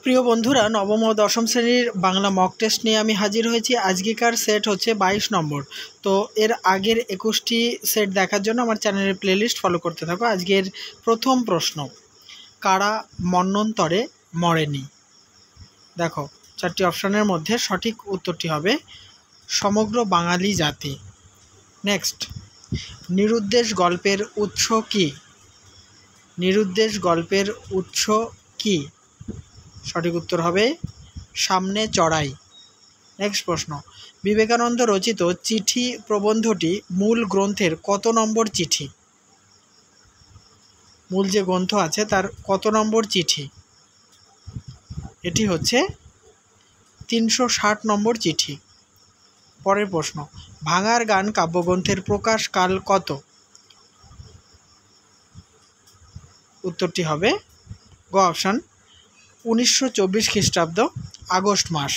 প্রিয় বন্ধুরা, নবম ও দশম শ্রেণীর বাংলা মক টেস্ট নিয়ে আমি হাজির হয়েছি। আজকেকার সেট হচ্ছে 22 নম্বর। তো এর আগের 21টি সেট দেখার জন্য আমার চ্যানেলের প্লেলিস্ট ফলো করতে থাকো। আজকের প্রথম প্রশ্ন, কারা মন্বন্তরে মরেনি? দেখো, 4টি অপশানের মধ্যে সঠিক উত্তরটি হবে সমগ্র বাঙালি জাতি। নেক্সট, নিরুদ্দেশ গল্পের উৎস কী? নিরুদ্দেশ গল্পের উৎস কী? সঠিক উত্তর হবে সামনে চড়াই। নেক্সট প্রশ্ন, বিবেকানন্দ রচিত চিঠি প্রবন্ধটি মূল গ্রন্থের কত নম্বর চিঠি? মূল যে গ্রন্থ আছে তার কত নম্বর চিঠি? এটি হচ্ছে 360 নম্বর চিঠি। পরের প্রশ্ন, ভাঙার গান কাব্যগ্রন্থের প্রকাশ কাল কত? উত্তরটি হবে গ অপশান 1924 খ্রিস্টাব্দ আগস্ট মাস।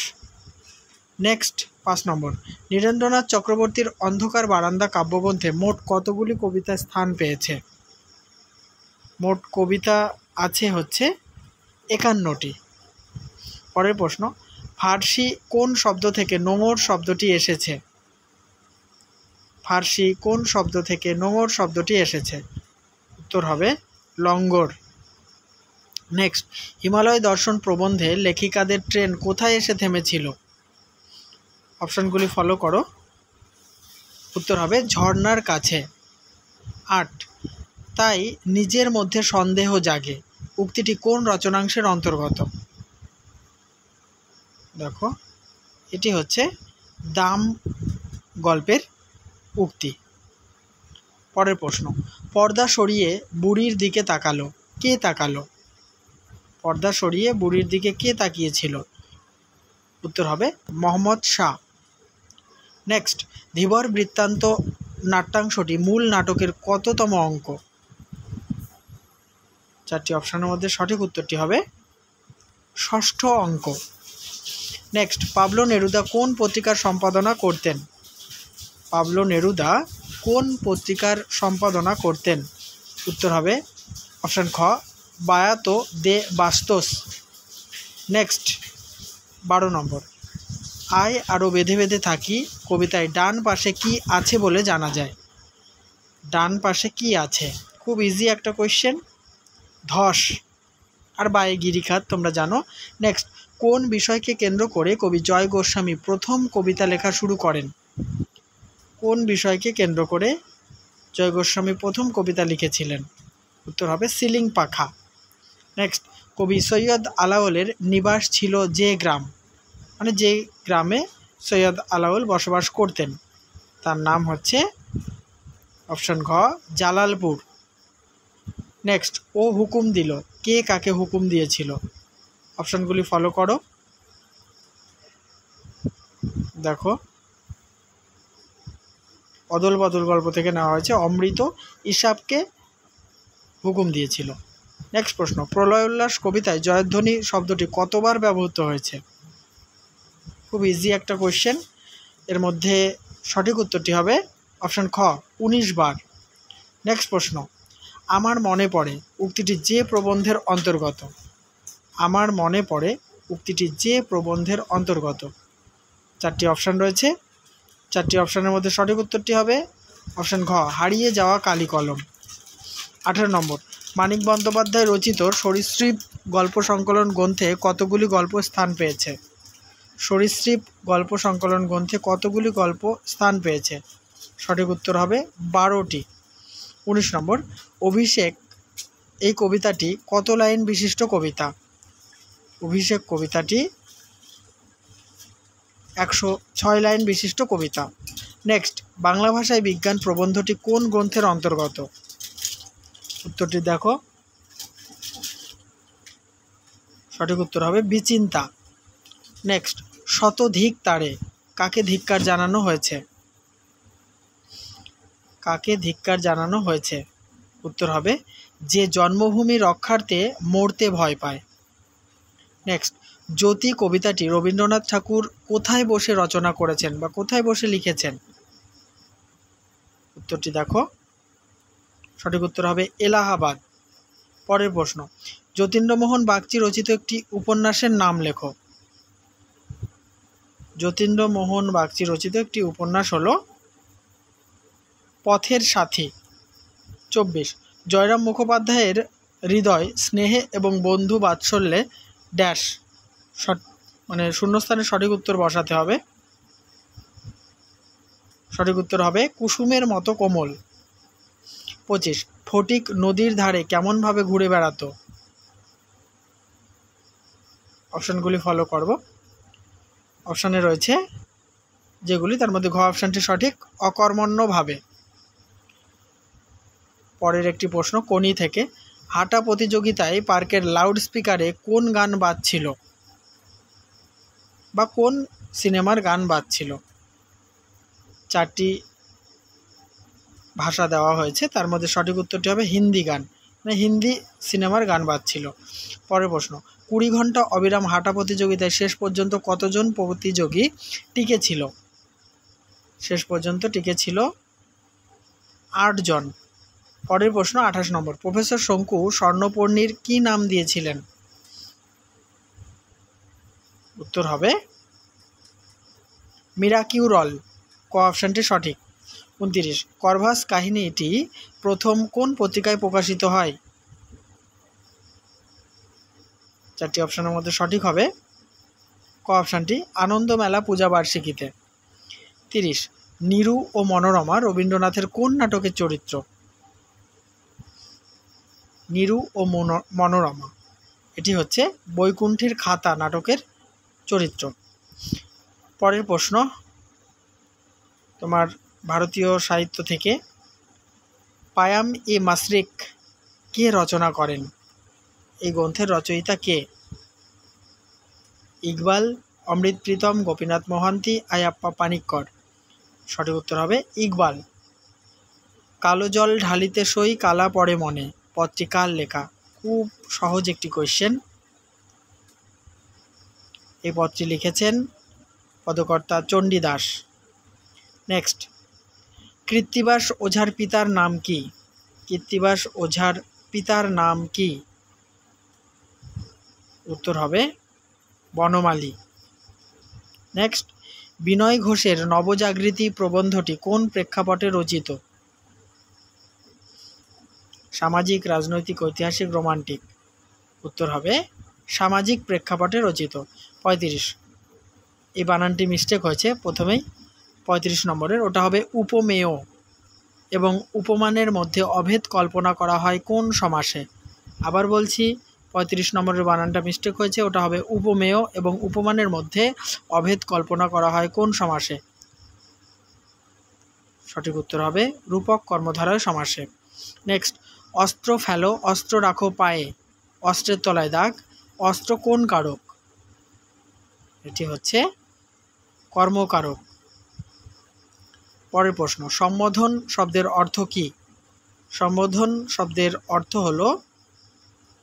নেক্সট 5 নম্বর, নীরেন্দ্রনাথ চক্রবর্তীর অন্ধকার বারান্দা কাব্যগ্রন্থে মোট কতগুলি কবিতা স্থান পেয়েছে? মোট কবিতা আছে হচ্ছে 51টি। পরের প্রশ্ন, ফার্সি কোন শব্দ থেকে নোঙর শব্দটি এসেছে? ফার্সি কোন শব্দ থেকে নোঙর শব্দটি এসেছে? উত্তর হবে লঙ্গর। নেক্সট, হিমালয় দর্শন প্রবন্ধে লেখিকাদের ট্রেন কোথায় এসে থেমেছিল? অপশানগুলি ফলো করো। উত্তর হবে ঝর্ণার কাছে। 8, তাই নিজের মধ্যে সন্দেহ জাগে উক্তিটি কোন রচনাংশের অন্তর্গত? দেখো, এটি হচ্ছে দাম গল্পের উক্তি। পরের প্রশ্ন, পর্দা সরিয়ে বুড়ির দিকে তাকালো, কে তাকালো? পর্দা সরিয়ে বুড়ির দিকে কে তাকিয়েছিল? উত্তর হবে মোহাম্মদ শাহ। নেক্সট, ধীবর বৃত্তান্ত নাট্যাংশটি মূল নাটকের কততম অঙ্ক? 4টি অপশানের মধ্যে সঠিক উত্তরটি হবে 6ষ্ঠ অঙ্ক। নেক্সট, পাবলো নেরুদা কোন পত্রিকার সম্পাদনা করতেন? পাবলো নেরুদা কোন পত্রিকার সম্পাদনা করতেন? উত্তর হবে অপশান খ, বায়াতো দে বাস্তোস। নেক্সট 12 নম্বর, আয় আরও বেঁধে বেঁধে থাকি কবিতায় ডান পাশে কি আছে বলে জানা যায়? ডান পাশে কি আছে? খুব ইজি একটা কোয়েশ্চেন, ধস আর বায়ে গিরিখাত, তোমরা জানো। নেক্সট, কোন বিষয়কে কেন্দ্র করে কবি জয় গোস্বামী প্রথম কবিতা লেখা শুরু করেন? কোন বিষয়কে কেন্দ্র করে জয় গোস্বামী প্রথম কবিতা লিখেছিলেন? উত্তর হবে সিলিং পাখা। নেক্সট, কবি সৈয়দ আলাওলের নিবাস ছিল যে গ্রাম, মানে যে গ্রামে সৈয়দ আলাওল বসবাস করতেন তার নাম হচ্ছে অপশান ঘ, জালালপুর। নেক্সট, ও হুকুম দিল, কে কাকে হুকুম দিয়েছিল? অপশানগুলি ফলো করো। দেখো, অদল বদল গল্প থেকে নেওয়া হয়েছে, অমৃত ইসাবকে হুকুম দিয়েছিল। নেক্সট প্রশ্ন, প্রলয় উল্লাস কবিতায় জয়ধ্বনি শব্দটি কতবার ব্যবহৃত হয়েছে? খুব ইজি একটা কোয়েশ্চেন, এর মধ্যে সঠিক উত্তরটি হবে অপশান খ, 19 বার। নেক্সট প্রশ্ন, আমার মনে পড়ে উক্তিটি যে প্রবন্ধের অন্তর্গত? আমার মনে পড়ে উক্তিটি যে প্রবন্ধের অন্তর্গত? 4টি অপশান রয়েছে, 4টি অপশানের মধ্যে সঠিক উত্তরটি হবে অপশান ঘ, হারিয়ে যাওয়া কালি কলম। 18 নম্বর, মানিক বন্দ্যোপাধ্যায় রচিত সরীসৃপ গল্প সংকলন গ্রন্থে কতগুলি গল্প স্থান পেয়েছে? সরীসৃপ গল্প সংকলন গ্রন্থে কতগুলি গল্প স্থান পেয়েছে? সঠিক উত্তর হবে 12টি। 19 নম্বর, অভিষেক এই কবিতাটি কত লাইন বিশিষ্ট কবিতা? অভিষেক কবিতাটি 106 লাইন বিশিষ্ট কবিতা। নেক্সট, বাংলা ভাষায় বিজ্ঞান প্রবন্ধটি কোন গ্রন্থের অন্তর্গত? উত্তরটি দেখো, সঠিক উত্তর হবে বিচিন্তা। নেক্সট, শতধিক তারে কাকে ধিক্কার জানানো হয়েছে? কাকে ধিক্কার জানানো হয়েছে? উত্তর হবে যে জন্মভূমি রক্ষার্থে মরতে ভয় পায়। নেক্সট, জ্যোতি কবিতাটি রবীন্দ্রনাথ ঠাকুর কোথায় বসে রচনা করেছেন বা কোথায় বসে লিখেছেন? উত্তরটি দেখো, সঠিক উত্তর হবে এলাহাবাদ। পরের প্রশ্ন, যতীন্দ্রমোহন বাগচি রচিত একটি উপন্যাসের নাম লেখো। যতীন্দ্রমোহন বাগচি রচিত একটি উপন্যাস হলো পথের সাথী। 24 জয়রাম মুখোপাধ্যায়ের হৃদয় স্নেহে এবং বন্ধু বাৎসল্যে ড্যাশ মানে শূন্যস্থানে সঠিক উত্তর বসাতে হবে। সঠিক উত্তর হবে কুসুমের মতো কোমল। 25 ফটিক নদীর ধারে কেমনভাবে ঘুরে বেড়াতো। অপশানগুলি ফলো করব। অপশানে রয়েছে যেগুলি, তার মধ্যে ঘ অপশানটি সঠিক, অকর্মণ্যভাবে। পরের একটি প্রশ্ন কোনি থেকে, হাঁটা প্রতিযোগিতায় পার্কের লাউড স্পিকারে কোন গান বাজছিল বা কোন সিনেমার গান বাজছিল। 4টি ভাষা দেওয়া হয়েছে, তার মধ্যে সঠিক উত্তরটি হবে হিন্দি গান, মানে হিন্দি সিনেমার গান বাজছিল। পরের প্রশ্ন 20 ঘন্টা অবিরাম হাঁটা প্রতিযোগিতায় শেষ পর্যন্ত কতজন প্রতিযোগী টিকে ছিল। শেষ পর্যন্ত টিকে ছিল 8 জন। পরের প্রশ্ন 28 নম্বর, প্রফেসর শঙ্কু স্বর্ণপর্ণীর কি নাম দিয়েছিলেন। উত্তর হবে মিরাকিউরল, ক অপশানটি সঠিক। 29 করভাস কাহিনীটি প্রথম কোন পত্রিকায় প্রকাশিত হয়। 4টি অপশানের মধ্যে সঠিক হবে ক অপশানটি, আনন্দমেলা পূজাবার্ষিকীতে। 30 নীরু ও মনোরমা রবীন্দ্রনাথের কোন নাটকের চরিত্র। নীরু ও মনোরমা এটি হচ্ছে বৈকুণ্ঠের খাতা নাটকের চরিত্র। পরের প্রশ্ন তোমার ভারতীয় সাহিত্য থেকে, পায়াম এ মাসরিক কে রচনা করেন। এই গ্রন্থের রচয়িতা কে। ইকবাল, অমৃত প্রীতম, গোপীনাথ মহান্তি, আয়াপ্পা পানিক্কর। সঠিক উত্তর হবে ইকবাল। কালো জল ঢালিতে সই কালা পড়ে মনে, পদটি কার লেখা। খুব সহজ একটি কোয়েশ্চেন। এই পদটি লিখেছেন পদকর্তা চণ্ডীদাস। নেক্সট, কৃত্তিবাস ওঝার পিতার নাম কি। কৃত্তিবাস ওঝার পিতার নাম কি। উত্তর হবে বনমালী। নেক্সট, বিনয় ঘোষের নবজাগৃতি প্রবন্ধটি কোন প্রেক্ষাপটে রচিত। সামাজিক, রাজনৈতিক, ঐতিহাসিক, রোমান্টিক। উত্তর হবে সামাজিক প্রেক্ষাপটে রচিত। 35 এই বানানটি মিস্টেক হয়েছে প্রথমেই 35 নম্বরের, ওটা হবে উপমেয় এবং উপমানের মধ্যে অভেদ কল্পনা করা হয় কোন সমাসে। আবার বলছি 35 নম্বরের বানানটা মিস্টেক হয়েছে, ওটা হবে উপমেয় এবং উপমানের মধ্যে অভেদ কল্পনা করা হয় কোন সমাসে। সঠিক উত্তর হবে রূপক কর্মধারয় সমাসে। নেক্সট, অস্ত্র ফেলো অস্ত্র রাখো পায়ে, অস্ত্রের তলায় দাগ, অস্ত্র কোন কারক। এটি হচ্ছে কর্মকারক। পরের প্রশ্ন, সম্বোধন শব্দের অর্থ কি। সম্বোধন শব্দের অর্থ হলো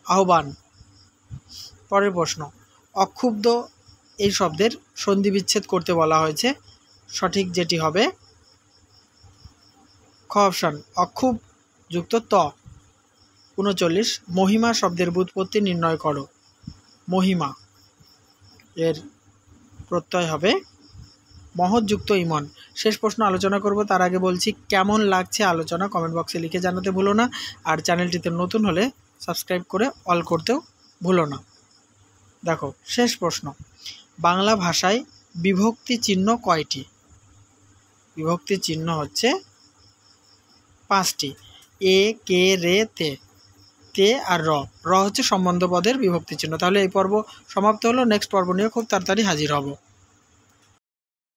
আহ্বান। পরের প্রশ্ন, অক্ষুব্ধ এই শব্দের সন্ধি বিচ্ছেদ করতে বলা হয়েছে। সঠিক যেটি হবে খ অপশান, অক্ষুব যুক্ত ত। 39 মহিমা শব্দের ব্যুৎপত্তি নির্ণয় করো। মহিমা এর প্রত্যয় হবে মহৎযুক্ত ইমন। শেষ প্রশ্ন আলোচনা করব, তার আগে বলছি কেমন লাগছে আলোচনা কমেন্ট বক্সে লিখে জানাতে ভুলো না। আর চ্যানেলটিতে নতুন হলে সাবস্ক্রাইব করে অল করতেও ভুলো না। দেখো শেষ প্রশ্ন, বাংলা ভাষায় বিভক্তি চিহ্ন কয়টি। বিভক্তি চিহ্ন হচ্ছে 5টি। এ, কে, রে, তে। তে আর র হচ্ছে সম্বন্ধ পদের বিভক্তি চিহ্ন। তাহলে এই পর্ব সমাপ্ত হলো। নেক্সট পর্ব নিয়ে খুব তাড়াতাড়ি হাজির হব।